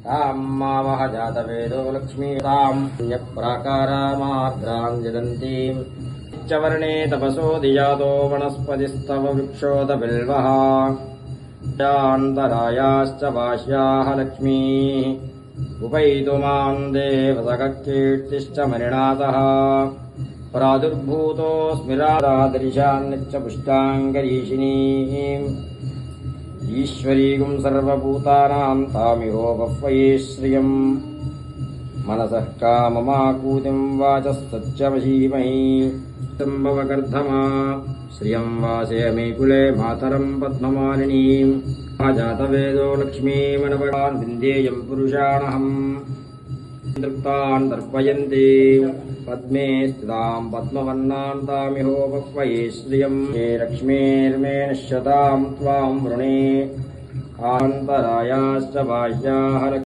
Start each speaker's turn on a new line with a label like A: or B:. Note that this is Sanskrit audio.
A: तां मावह जातवेदो लक्ष्मीतां न्यप्राकारामार्द्रां जलन्तीं च वर्णे तपसो धिजातो वनस्पतिस्तव वृक्षोदबिल्वः चान्तरायाश्च बाह्याः लक्ष्मीः उपैतु मां देवसखकीर्तिश्च मरिणातः प्रादुर्भूतोऽस्मि रादृशान्निच्च पुष्टाङ्गरीषिणीम् ईश्वरीगुं सर्वभूतानां तामिहोपह्वये श्रियम् मनसः काममाकूतिं वाचः सत्यमशीमहि सम्भवकर्धमा श्रियं वासे मे कुले मातरं पद्ममालिनीम् अजातवेदो लक्ष्मीमनवगान् विन्देयं पुरुषाणहम् तृप्तान् तर्पयन्ति पद्मे स्थितां पद्मवन्नां तामिहोपह्वये श्रियं हे लक्ष्मीर्मे नश्यतां त्वां वृणे आन्तरायाश्च बाह्याः